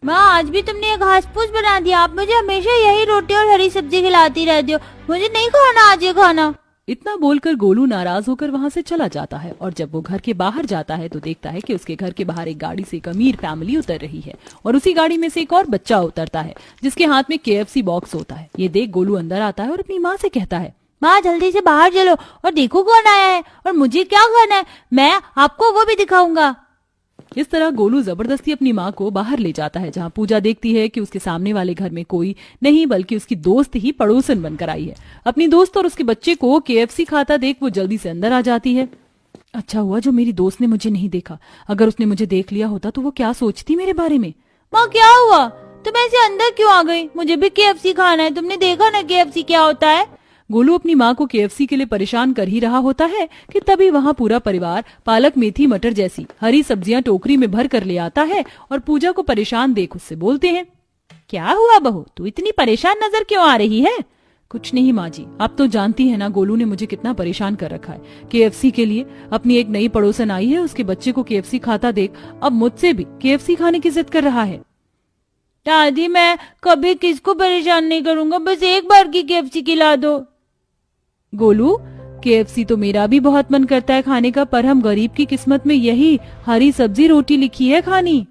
माँ आज भी तुमने ये घास फूस बना दिया। आप मुझे हमेशा यही रोटी और हरी सब्जी खिलाती रहती हो। मुझे नहीं खाना आज ये खाना। इतना बोलकर गोलू नाराज होकर वहाँ से चला जाता है और जब वो घर के बाहर जाता है तो देखता है कि उसके घर के बाहर एक गाड़ी से एक अमीर फैमिली उतर रही है और उसी गाड़ी में से एक और बच्चा उतरता है जिसके हाथ में KFC बॉक्स होता है। ये देख गोलू अंदर आता है और अपनी माँ से कहता है, माँ जल्दी से बाहर चलो और देखो कौन आया है और मुझे क्या खाना है, मैं आपको वो भी दिखाऊंगा। इस तरह गोलू जबरदस्ती अपनी माँ को बाहर ले जाता है जहाँ पूजा देखती है कि उसके सामने वाले घर में कोई नहीं बल्कि उसकी दोस्त ही पड़ोसन बनकर आई है। अपनी दोस्त और उसके बच्चे को KFC खाता देख वो जल्दी से अंदर आ जाती है। अच्छा हुआ जो मेरी दोस्त ने मुझे नहीं देखा, अगर उसने मुझे देख लिया होता तो वो क्या सोचती मेरे बारे में। माँ क्या हुआ, तुम ऐसे अंदर क्यों आ गई? मुझे भी KFC खाना है। तुमने देखा ना KFC क्या होता है। गोलू अपनी माँ को KFC के लिए परेशान कर ही रहा होता है कि तभी वहाँ पूरा परिवार पालक मेथी मटर जैसी हरी सब्जियां टोकरी में भर कर ले आता है और पूजा को परेशान देख उससे बोलते हैं, क्या हुआ बहू, तू इतनी परेशान नजर क्यों आ रही है? कुछ नहीं माँ जी, आप तो जानती है ना गोलू ने मुझे कितना परेशान कर रखा है KFC के लिए। अपनी एक नई पड़ोसन आई है, उसके बच्चे को KFC खाता देख अब मुझसे भी KFC खाने की जिद कर रहा है। दादी मैं कभी किसको परेशान नहीं करूंगा, बस एक बार की KFC खिला दो। गोलू KFC तो मेरा भी बहुत मन करता है खाने का, पर हम गरीब की किस्मत में यही हरी सब्जी रोटी लिखी है खानी।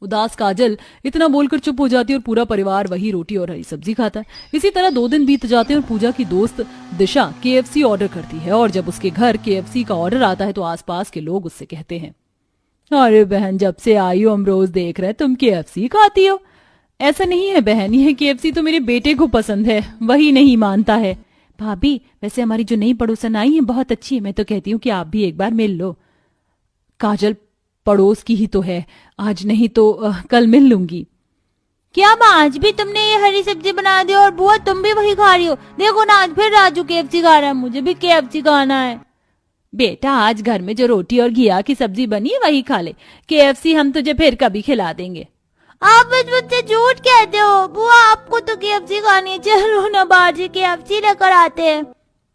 उदास काजल इतना बोलकर चुप हो जाती है और पूरा परिवार वही रोटी और हरी सब्जी खाता है। इसी तरह 2 दिन बीत जाते हैं और पूजा की दोस्त दिशा KFC ऑर्डर करती है और जब उसके घर KFC का ऑर्डर आता है तो आसपास के लोग उससे कहते हैं, अरे बहन जब से आई हो हम रोज देख रहे तुम KFC खाती हो। ऐसा नहीं है बहन, यह KFC तो मेरे बेटे को पसंद है, वही नहीं मानता है। भाभी वैसे हमारी जो नई पड़ोसन आई है बहुत अच्छी है, मैं तो कहती हूँ कि आप भी एक बार मिल लो। काजल पड़ोस की ही तो है, आज नहीं तो कल मिल लूंगी। क्या माँ आज भी तुमने ये हरी सब्जी बना दी और बुआ तुम भी वही खा रही हो? देखो ना आज फिर राजू KFC खा रहा है, मुझे भी KFC खाना है। बेटा आज घर में जो रोटी और घिया की सब्जी बनी है वही खा ले, KFC हम तुझे फिर कभी खिला देंगे। आप बस मुझसे झूठ कहते हो। बुआ आपको तो KFC खानी है, चलो ना बाहर से KFC लेकर आते हैं।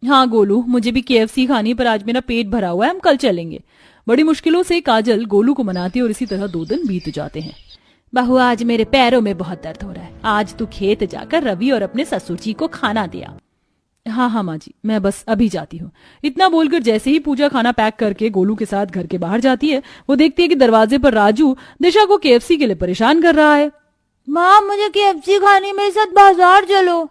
हाँ गोलू मुझे भी KFC खानी है पर आज मेरा पेट भरा हुआ है, हम कल चलेंगे। बड़ी मुश्किलों से काजल गोलू को मनाती है और इसी तरह 2 दिन बीत जाते हैं। बहू आज मेरे पैरों में बहुत दर्द हो रहा है, आज तू खेत जाकर रवि और अपने ससुर जी को खाना दिया। हाँ हाँ माँ जी मैं बस अभी जाती हूँ। इतना बोलकर जैसे ही पूजा खाना पैक करके गोलू के साथ घर के बाहर जाती है वो देखती है कि दरवाजे पर राजू दिशा को KFC के लिए परेशान कर रहा है। माँ मुझे KFC खानी, मेरे साथ बाजार चलो।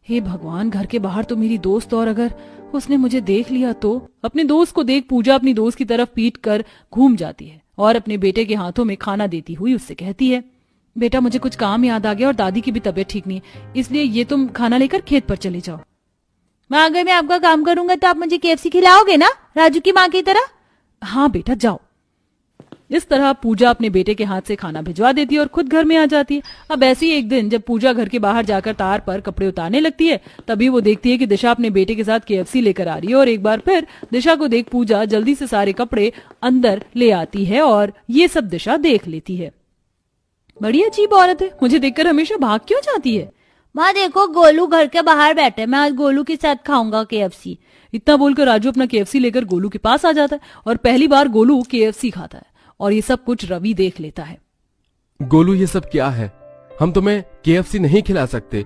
हे भगवान घर के बाहर तो मेरी दोस्त, और अगर उसने मुझे देख लिया तो। अपने दोस्त को देख पूजा अपनी दोस्त की तरफ पीट कर घूम जाती है और अपने बेटे के हाथों में खाना देती हुई उससे कहती है, बेटा मुझे कुछ काम याद आ गया और दादी की भी तबीयत ठीक नहीं है, इसलिए ये तुम खाना लेकर खेत पर चले जाओ। माँ अगर मैं आपका काम करूंगा तो आप मुझे KFC खिलाओगे ना, राजू की माँ की तरह? हाँ बेटा जाओ। इस तरह पूजा अपने बेटे के हाथ से खाना भिजवा देती है और खुद घर में आ जाती है। अब ऐसे ही एक दिन जब पूजा घर के बाहर जाकर तार पर कपड़े उतारने लगती है तभी वो देखती है कि दिशा अपने बेटे के साथ KFC लेकर आ रही है और एक बार फिर दिशा को देख पूजा जल्दी से सारे कपड़े अंदर ले आती है और ये सब दिशा देख लेती है। बड़ी अजीब औरत है, मुझे देखकर हमेशा भाग क्यों जाती है। माँ देखो गोलू घर के बाहर बैठे, मैं आज गोलू के साथ खाऊंगा KFC। इतना बोलकर राजू अपना KFC लेकर गोलू के पास आ जाता है और पहली बार गोलू KFC खाता है और ये सब कुछ रवि देख लेता है। गोलू ये सब क्या है, हम तुम्हें KFC नहीं खिला सकते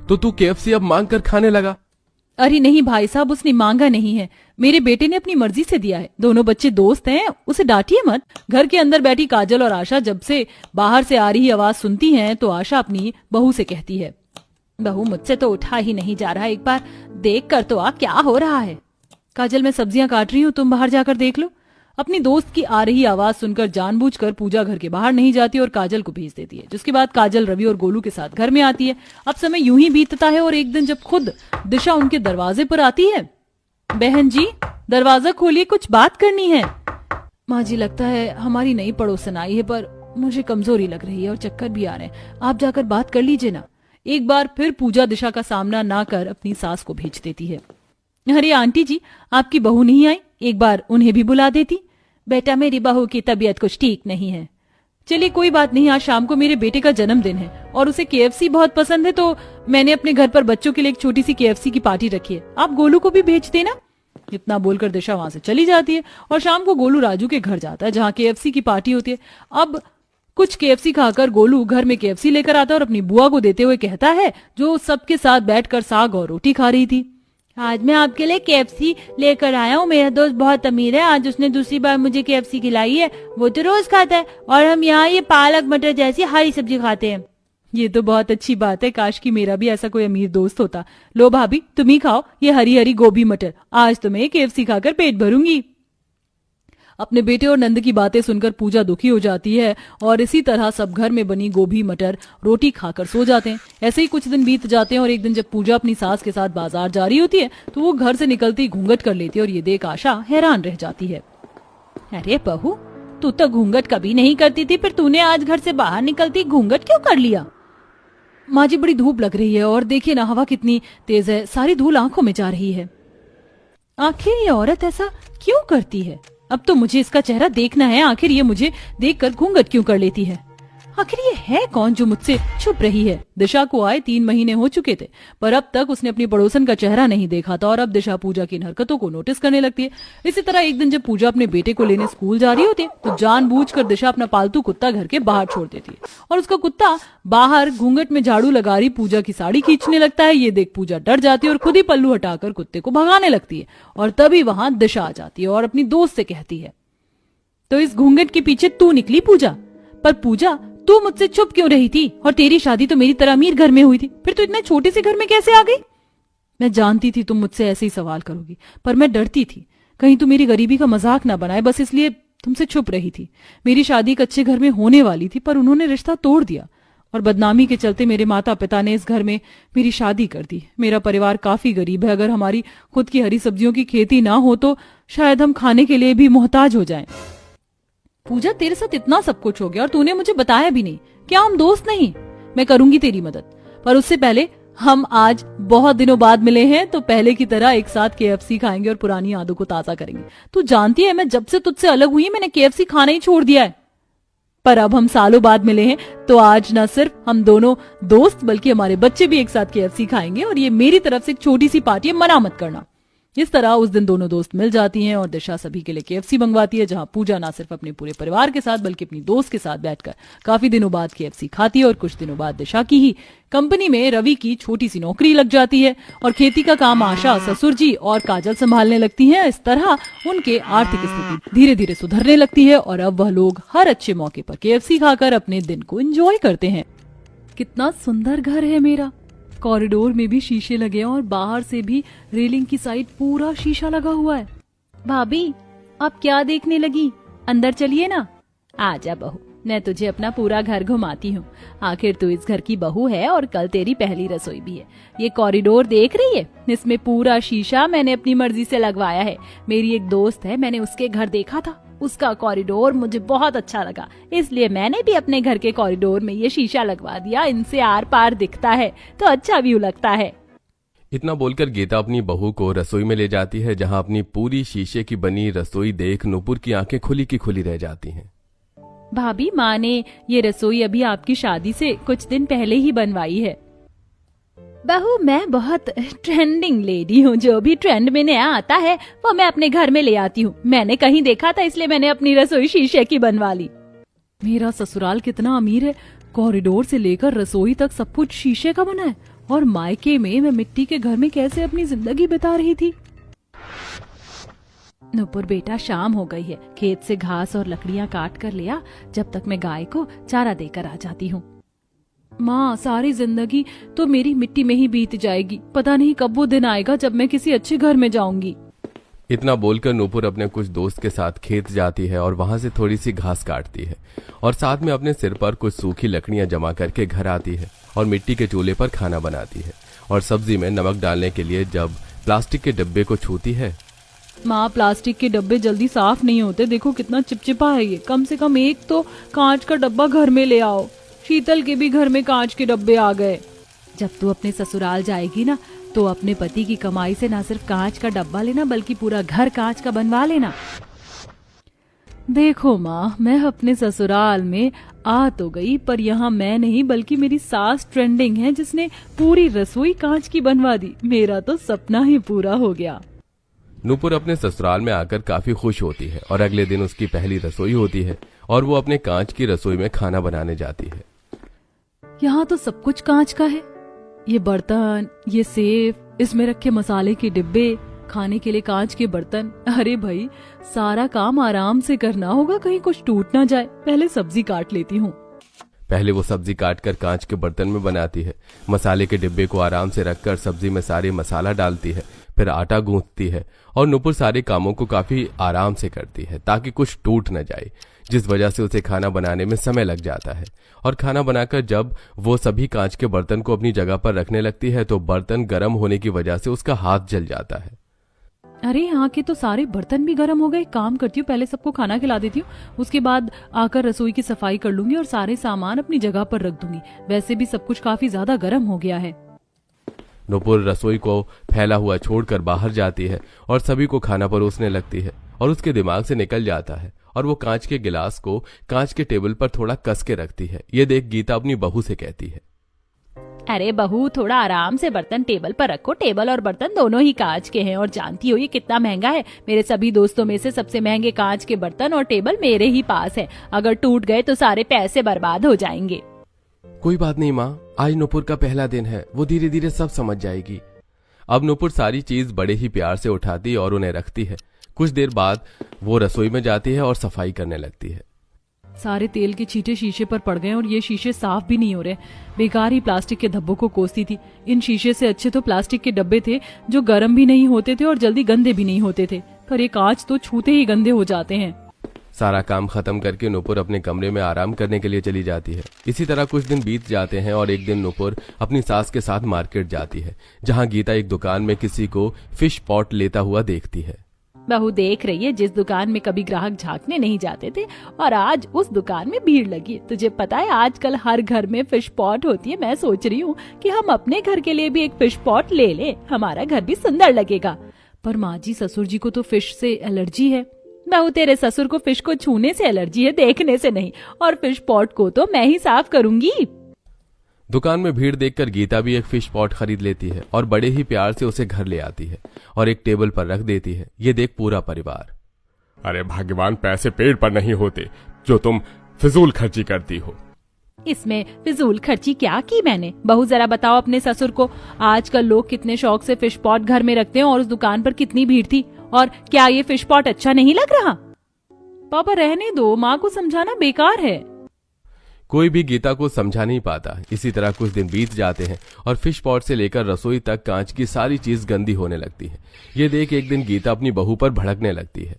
तो तू KFC अब मांग कर खाने लगा। अरे नहीं भाई साहब उसने मांगा नहीं है, मेरे बेटे ने अपनी मर्जी से दिया है। दोनों बच्चे दोस्त हैं, उसे डांटिए मत। घर के अंदर बैठी काजल और आशा जब से बाहर से आ रही आवाज सुनती हैं तो आशा अपनी बहू से कहती है, बहू मुझसे तो उठा ही नहीं जा रहा, एक बार देख कर तो आ क्या हो रहा है। काजल मैं सब्जियां काट रही हूँ, तुम बाहर जाकर देख लो। अपनी दोस्त की आ रही आवाज सुनकर जानबूझकर पूजा घर के बाहर नहीं जाती और काजल को भेज देती है, जिसके बाद काजल रवि और गोलू के साथ घर में आती है। अब समय यूं ही बीतता है और एक दिन जब खुद दिशा उनके दरवाजे पर आती है, बहन जी दरवाजा खोलिए, कुछ बात करनी है। माँ जी लगता है हमारी नई पड़ोसन आई है पर मुझे कमजोरी लग रही है और चक्कर भी आ रहे हैं, आप जाकर बात कर लीजिए ना। एक बार फिर पूजा दिशा का सामना ना कर अपनी सास को भेज देती है। अरे आंटी जी आपकी बहू नहीं आई, एक बार उन्हें भी बुला देती। बेटा मेरी बहू की तबीयत कुछ ठीक नहीं है। चलिए कोई बात नहीं, आज शाम को मेरे बेटे का जन्मदिन है और उसे KFC बहुत पसंद है तो मैंने अपने घर पर बच्चों के लिए एक छोटी सी KFC की पार्टी रखी है, आप गोलू को भी भेज देना। इतना बोलकर दिशा वहां से चली जाती है और शाम को गोलू राजू के घर जाता है जहाँ KFC की पार्टी होती है। अब कुछ केएफसी खाकर गोलू घर में केएफसी लेकर आता है और अपनी बुआ को देते हुए कहता है, जो सबके साथ बैठकर साग और रोटी खा रही थी। आज मैं आपके लिए केएफसी लेकर आया हूँ। मेरा दोस्त बहुत अमीर है, आज उसने दूसरी बार मुझे केएफसी खिलाई है। वो तो रोज खाता है और हम यहाँ ये पालक मटर जैसी हरी सब्जी खाते हैं। ये तो बहुत अच्छी बात है, काश कि मेरा भी ऐसा कोई अमीर दोस्त होता। लो भाभी, तुम ही खाओ ये हरी हरी गोभी मटर, आज तो मैं केएफसी खाकर पेट भरूंगी। अपने बेटे और नंद की बातें सुनकर पूजा दुखी हो जाती है और इसी तरह सब घर में बनी गोभी मटर रोटी खाकर सो जाते हैं। ऐसे ही कुछ दिन बीत जाते हैं और एक दिन जब पूजा अपनी सास के साथ बाजार जा रही होती है तो वो घर से निकलती घूंघट कर लेती है और ये देख आशा हैरान रह जाती है। अरे बहू, तू तो घूंघट कभी नहीं करती थी, फिर तूने आज घर से बाहर निकलती घूंघट क्यों कर लिया? माँ जी, बड़ी धूप लग रही है और देखिए ना हवा कितनी तेज है, सारी धूल आंखों में जा रही है। आखिर ये औरत ऐसा क्यों करती है? अब तो मुझे इसका चेहरा देखना है, आखिर ये मुझे देखकर घूंघट क्यों कर लेती है। आखिर ये है कौन जो मुझसे छुप रही है। दिशा को आए 3 महीने हो चुके थे, पर अब तक उसने अपनी पड़ोसन का चेहरा नहीं देखा था और अब दिशा पूजा की इन हरकतों को नोटिस करने लगती है। इसी तरह एक दिन जब पूजा अपने बेटे को लेने स्कूल जा रही होती है तो जानबूझकर दिशा अपना पालतू कुत्ता घर के बाहर छोड़ देती है और उसका कुत्ता बाहर घूंघट में झाड़ू लगा रही पूजा की साड़ी खींचने लगता है। ये देख पूजा डर जाती है और खुद ही पल्लू हटाकर कुत्ते को भगाने लगती है और तभी वहां दिशा आ जाती है और अपनी दोस्त से कहती है, तो इस घूंघट के पीछे तू निकली पूजा? पर पूजा, तू मुझसे छुप क्यों रही थी? और तेरी शादी तो मेरी तरह अमीर घर में हुई थी, फिर तू इतने छोटे से घर में कैसे आ गई? मैं जानती थी तुम मुझसे ऐसे ही सवाल करोगी, पर मैं डरती थी कहीं तू मेरी गरीबी का मजाक ना बनाए, बस इसलिए तुमसे छुप रही थी। मेरी शादी एक अच्छे घर में होने वाली थी, पर उन्होंने रिश्ता तोड़ दिया और बदनामी के चलते मेरे माता पिता ने इस घर में मेरी शादी कर दी। मेरा परिवार काफी गरीब है, अगर हमारी खुद की हरी सब्जियों की खेती ना हो तो शायद हम खाने के लिए भी मोहताज हो जाएं। पूजा, तेरे साथ इतना सब कुछ हो गया और तूने मुझे बताया भी नहीं। क्या हम दोस्त नहीं? मैं करूंगी तेरी मदद, पर उससे पहले हम आज बहुत दिनों बाद मिले हैं तो पहले की तरह एक साथ केएफसी खाएंगे और पुरानी यादों को ताजा करेंगे। तू जानती है मैं जब से तुझसे अलग हुई मैंने केएफसी खाना ही छोड़ दिया है, पर अब हम सालों बाद मिले हैं तो आज न सिर्फ हम दोनों दोस्त बल्कि हमारे बच्चे भी एक साथ केएफसी खाएंगे और ये मेरी तरफ से एक छोटी सी पार्टी है, मना मत करना। इस तरह उस दिन दोनों दोस्त मिल जाती हैं और दिशा सभी के लिए केएफसी मंगवाती है, जहां पूजा ना सिर्फ अपने पूरे परिवार के साथ बल्कि अपनी दोस्त के साथ बैठकर काफी दिनों बाद केएफसी खाती है। और कुछ दिनों बाद दिशा की ही कंपनी में रवि की छोटी सी नौकरी लग जाती है और खेती का काम आशा, ससुर जी और काजल संभालने लगती हैं। इस तरह उनके आर्थिक स्थिति धीरे धीरे सुधरने लगती है और अब वह लोग हर अच्छे मौके पर केएफसी खाकर अपने दिन को एंजॉय करते हैं। कितना सुंदर घर है मेरा, कॉरिडोर में भी शीशे लगे हैं और बाहर से भी रेलिंग की साइड पूरा शीशा लगा हुआ है। भाभी, आप क्या देखने लगी? अंदर चलिए ना। आजा बहू, मैं तुझे अपना पूरा घर घुमाती हूँ। आखिर तू इस घर की बहू है और कल तेरी पहली रसोई भी है। ये कॉरिडोर देख रही है, इसमें पूरा शीशा मैंने अपनी मर्जी से लगवाया है। मेरी एक दोस्त है, मैंने उसके घर देखा था, उसका कॉरिडोर मुझे बहुत अच्छा लगा, इसलिए मैंने भी अपने घर के कॉरिडोर में ये शीशा लगवा दिया। इनसे आर पार दिखता है तो अच्छा व्यू लगता है। इतना बोलकर गीता अपनी बहू को रसोई में ले जाती है, जहां अपनी पूरी शीशे की बनी रसोई देख नूपुर की आंखें खुली की खुली रह जाती हैं। भाभी, माँ ने ये रसोई अभी आपकी शादी से कुछ दिन पहले ही बनवाई है। बहू, मैं बहुत ट्रेंडिंग लेडी हूँ, जो भी ट्रेंड में नया आता है वो मैं अपने घर में ले आती हूँ। मैंने कहीं देखा था इसलिए मैंने अपनी रसोई शीशे की बनवा ली। मेरा ससुराल कितना अमीर है, कॉरिडोर से लेकर रसोई तक सब कुछ शीशे का बना है और मायके में मैं मिट्टी के घर में कैसे अपनी जिंदगी बिता रही थी। नुपुर बेटा, शाम हो गई है, खेत से घास और लकड़ियाँ काट कर ले आ, जब तक मैं गाय को चारा देकर आ जाती हूँ। माँ, सारी जिंदगी तो मेरी मिट्टी में ही बीत जाएगी, पता नहीं कब वो दिन आएगा जब मैं किसी अच्छे घर में जाऊंगी। इतना बोलकर नूपुर अपने कुछ दोस्त के साथ खेत जाती है और वहां से थोड़ी सी घास काटती है और साथ में अपने सिर पर कुछ सूखी लकड़ियां जमा करके घर आती है और मिट्टी के चूल्हे पर खाना बनाती है और सब्जी में नमक डालने के लिए जब प्लास्टिक के डब्बे को छूती है। माँ, प्लास्टिक के डब्बे जल्दी साफ नहीं होते, देखो कितना चिपचिपा है ये। कम से कम एक तो कांच का डब्बा घर में ले आओ। शीतल के भी घर में कांच के डब्बे आ गए। जब तू अपने ससुराल जाएगी ना तो अपने पति की कमाई से ना सिर्फ कांच का डब्बा लेना बल्कि पूरा घर कांच का बनवा लेना। देखो माँ, मैं अपने ससुराल में आ तो गई, पर यहाँ मैं नहीं बल्कि मेरी सास ट्रेंडिंग है जिसने पूरी रसोई कांच की बनवा दी। मेरा तो सपना ही पूरा हो गया। नूपुर अपने ससुराल में आकर काफी खुश होती है और अगले दिन उसकी पहली रसोई होती है और वो अपने कांच की रसोई में खाना बनाने जाती है। यहाँ तो सब कुछ कांच का है, ये बर्तन, ये सेफ, इसमें रखे मसाले के डिब्बे, खाने के लिए कांच के बर्तन। अरे भाई, सारा काम आराम से करना होगा, कहीं कुछ टूट ना जाए। पहले सब्जी काट लेती हूँ। पहले वो सब्जी काटकर कांच के बर्तन में बनाती है। मसाले के डिब्बे को आराम से रखकर सब्जी में सारे मसाला डालती है, फिर आटा गूंथती है और नुपुर सारे कामों को काफी आराम से करती है ताकि कुछ टूट न जाए, जिस वजह से उसे खाना बनाने में समय लग जाता है। और खाना बनाकर जब वो सभी कांच के बर्तन को अपनी जगह पर रखने लगती है तो बर्तन गर्म होने की वजह से उसका हाथ जल जाता है। अरे यहाँ के तो सारे बर्तन भी गर्म हो गए। काम करती हूँ, पहले सबको खाना खिला देती हूँ, उसके बाद आकर रसोई की सफाई कर लूंगी और सारे सामान अपनी जगह पर रख दूंगी। वैसे भी सब कुछ काफी ज्यादा गर्म हो गया है। नुपुर रसोई को फैला हुआ छोड़कर बाहर जाती है और सभी को खाना परोसने लगती है और उसके दिमाग से निकल जाता है और वो कांच के गिलास को कांच के टेबल पर थोड़ा कस के रखती है। ये देख गीता अपनी बहू से कहती है, अरे बहू, थोड़ा आराम से बर्तन टेबल पर रखो। टेबल और बर्तन दोनों ही कांच के हैं और जानती हो ये कितना महंगा है। मेरे सभी दोस्तों में से सबसे महंगे कांच के बर्तन और टेबल मेरे ही पास है। अगर टूट गए तो सारे पैसे बर्बाद हो जाएंगे। कोई बात नहीं माँ, आज नुपुर का पहला दिन है, वो धीरे धीरे सब समझ जाएगी। अब नुपुर सारी चीज बड़े ही प्यार से उठाती और उन्हें रखती है। कुछ देर बाद वो रसोई में जाती है और सफाई करने लगती है। सारे तेल के छींटे शीशे पर पड़ गए और ये शीशे साफ भी नहीं हो रहे। बेकार ही प्लास्टिक के धब्बों को कोसती थी। इन शीशे से अच्छे तो प्लास्टिक के डब्बे थे जो गर्म भी नहीं होते थे और जल्दी गंदे भी नहीं होते थे, पर ये कांच तो छूते ही गंदे हो जाते हैं। सारा काम खत्म करके नुपुर अपने कमरे में आराम करने के लिए चली जाती है। इसी तरह कुछ दिन बीत जाते हैं और एक दिन नुपुर अपनी सास के साथ मार्केट जाती है, जहाँ गीता एक दुकान में किसी को फिश पॉट लेता हुआ देखती है। बहू देख रही है, जिस दुकान में कभी ग्राहक झांकने नहीं जाते थे और आज उस दुकान में भीड़ लगी। तुझे पता है आजकल हर घर में फिश पॉट होती है। मैं सोच रही हूँ कि हम अपने घर के लिए भी एक फिश पॉट ले लें, हमारा घर भी सुंदर लगेगा। पर माँ जी, ससुर जी को तो फिश से एलर्जी है। बहू, तेरे ससुर को फिश को छूने से एलर्जी है, देखने से नहीं। और फिश पॉट को तो मैं ही साफ करूंगी। दुकान में भीड़ देखकर गीता भी एक फिश पॉट खरीद लेती है और बड़े ही प्यार से उसे घर ले आती है और एक टेबल पर रख देती है। ये देख पूरा परिवार, अरे भगवान, पैसे पेड़ पर नहीं होते जो तुम फिजूल खर्ची करती हो। इसमें फिजूल खर्ची क्या की मैंने? बहू जरा बताओ अपने ससुर को, आजकल लोग कितने शौक से फिश पॉट घर में रखते हैं और उस दुकान पर कितनी भीड़ थी। और क्या ये फिश पॉट अच्छा नहीं लग रहा? पापा रहने दो, माँ को समझाना बेकार है। कोई भी गीता को समझा नहीं पाता। इसी तरह कुछ दिन बीत जाते हैं और फिश पॉट से लेकर रसोई तक कांच की सारी चीज गंदी होने लगती है। ये देख एक दिन गीता अपनी बहू पर भड़कने लगती है।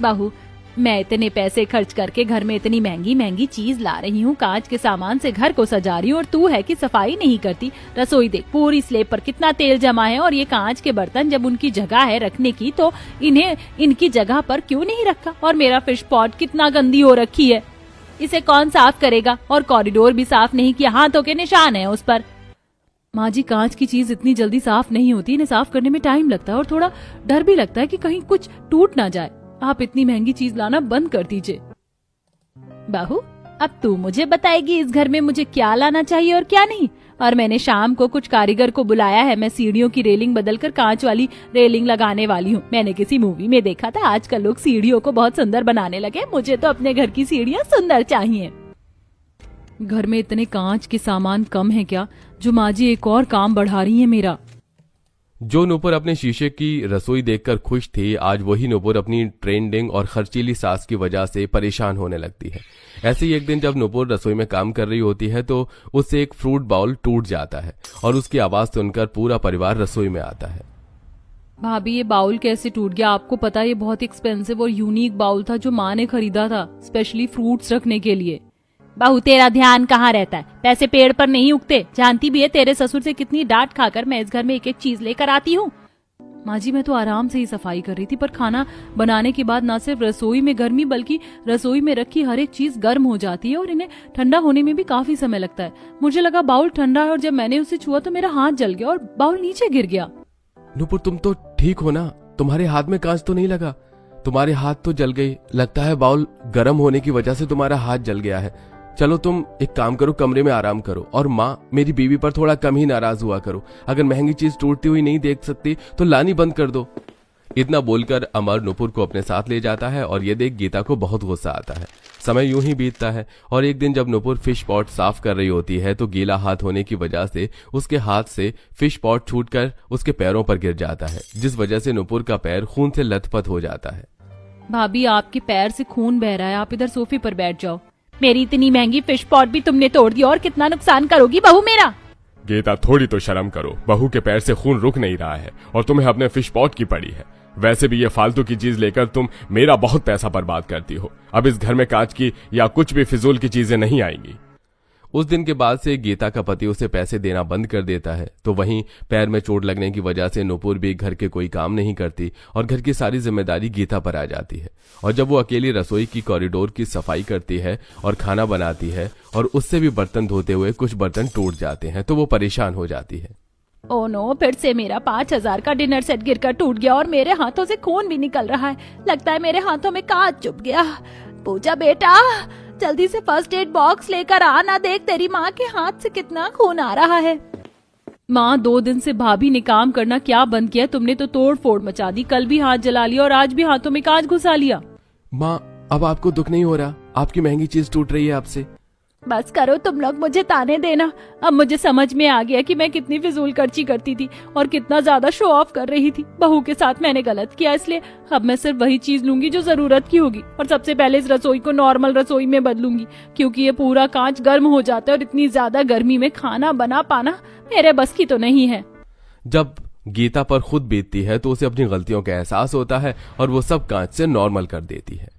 बहू, मैं इतने पैसे खर्च करके घर में इतनी महंगी महंगी चीज ला रही हूँ, कांच के सामान से घर को सजा रही हूँ और तू है कि सफाई नहीं करती। रसोई देख, पूरी स्लेब पर कितना तेल जमा है और ये कांच के बर्तन जब उनकी जगह है रखने की तो इन्हें इनकी जगह पर क्यों नहीं रखा? और मेरा फिश पॉट कितना गंदी हो रखी है, इसे कौन साफ करेगा? और कॉरिडोर भी साफ नहीं किया, हाथों के निशान है उस पर। माँ जी, कांच की चीज इतनी जल्दी साफ नहीं होती, इन्हें साफ करने में टाइम लगता है और थोड़ा डर भी लगता है कि कहीं कुछ टूट ना जाए। आप इतनी महंगी चीज लाना बंद कर दीजिए। बहू, अब तू मुझे बताएगी इस घर में मुझे क्या लाना चाहिए और क्या नहीं। और मैंने शाम को कुछ कारीगर को बुलाया है। मैं सीढ़ियों की रेलिंग बदलकर कांच वाली रेलिंग लगाने वाली हूँ। मैंने किसी मूवी में देखा था आजकल लोग सीढ़ियों को बहुत सुंदर बनाने लगे। मुझे तो अपने घर की सीढ़ियाँ सुंदर चाहिए। घर में इतने कांच के सामान कम है क्या जो माँ जी एक और काम बढ़ा रही है मेरा? जो नुपुर अपने शीशे की रसोई देखकर खुश थी, आज वही नुपुर अपनी ट्रेंडिंग और खर्चीली सास की वजह से परेशान होने लगती है। ऐसे ही एक दिन जब नुपुर रसोई में काम कर रही होती है तो उससे एक फ्रूट बाउल टूट जाता है और उसकी आवाज सुनकर पूरा परिवार रसोई में आता है। भाभी, ये बाउल कैसे टूट गया? आपको पता है ये बहुत एक्सपेंसिव और यूनिक बाउल था जो माँ ने खरीदा था स्पेशली फ्रूट्स रखने के लिए। बहू, तेरा ध्यान कहाँ रहता है? पैसे पेड़ पर नहीं उगते। जानती भी है तेरे ससुर से कितनी डांट खाकर मैं इस घर में एक एक चीज लेकर आती हूँ। माँ जी, मैं तो आराम से ही सफाई कर रही थी, पर खाना बनाने के बाद ना सिर्फ रसोई में गर्मी बल्कि रसोई में रखी हर एक चीज गर्म हो जाती है और इन्हें ठंडा होने में भी काफी समय लगता है। मुझे लगा बाउल ठंडा है और जब मैंने उसे छुआ तो मेरा हाथ जल गया और बाउल नीचे गिर गया। नुपुर, तुम तो ठीक हो ना? तुम्हारे हाथ में कांच तो नहीं लगा? तुम्हारे हाथ तो जल गई। लगता है बाउल गर्म होने की वजह से तुम्हारा हाथ जल गया है। चलो तुम एक काम करो, कमरे में आराम करो। और माँ, मेरी बीवी पर थोड़ा कम ही नाराज हुआ करो। अगर महंगी चीज टूटती हुई नहीं देख सकती तो लानी बंद कर दो। इतना बोलकर अमर नुपुर को अपने साथ ले जाता है और ये देख गीता को बहुत गुस्सा आता है। समय यूं ही बीतता है और एक दिन जब नुपुर फिश पॉट साफ कर रही होती है तो गीला हाथ होने की वजह से उसके हाथ से फिश पॉट छूटकर उसके पैरों पर गिर जाता है, जिस वजह से नुपुर का पैर खून से लथपथ हो जाता है। भाभी आपके पैर से खून बह रहा है, आप इधर सोफे पर बैठ जाओ। मेरी इतनी महंगी फिश पॉट भी तुमने तोड़ दी और कितना नुकसान करोगी बहू मेरा। गीता थोड़ी तो शर्म करो, बहू के पैर से खून रुक नहीं रहा है और तुम्हें अपने फिश पॉट की पड़ी है। वैसे भी ये फालतू की चीज लेकर तुम मेरा बहुत पैसा बर्बाद करती हो। अब इस घर में कांच की या कुछ भी फिजूल की चीजें नहीं आएंगी। उस दिन के बाद से गीता का पति उसे पैसे देना बंद कर देता है। तो वहीं पैर में चोट लगने की वजह से नुपुर भी घर के कोई काम नहीं करती और घर की सारी जिम्मेदारी गीता पर आ जाती है। और जब वो अकेली रसोई की कॉरिडोर की सफाई करती है और खाना बनाती है और उससे भी बर्तन धोते हुए कुछ बर्तन टूट जाते हैं तो वो परेशान हो जाती है। ओ नो, फिर से मेरा 5,000 का डिनर सेट गिरकर टूट गया और मेरे हाथों से खून भी निकल रहा है। लगता है मेरे हाथों में कांच चुभ गया। पूजा बेटा जल्दी से फर्स्ट एड बॉक्स लेकर आना, देख तेरी माँ के हाथ से कितना खून आ रहा है। माँ 2 दिन से भाभी ने काम करना क्या बंद किया? तुमने तो तोड़ फोड़ मचा दी, कल भी हाथ जला लिया और आज भी हाथों में कांच घुसा लिया। माँ अब आपको दुख नहीं हो रहा? आपकी महंगी चीज टूट रही है आपसे। बस करो तुम लोग, मुझे ताने देना। अब मुझे समझ में आ गया कि मैं कितनी फिजूल खर्ची करती थी और कितना ज्यादा शो ऑफ कर रही थी। बहू के साथ मैंने गलत किया, इसलिए अब मैं सिर्फ वही चीज लूंगी जो जरूरत की होगी और सबसे पहले इस रसोई को नॉर्मल रसोई में बदलूंगी, क्योंकि ये पूरा कांच गर्म हो जाता है और इतनी ज्यादा गर्मी में खाना बना पाना मेरे बस की तो नहीं है। जब गीता पर खुद बीतती है तो उसे अपनी गलतियों का एहसास होता है और वो सब कांच से नॉर्मल कर देती है।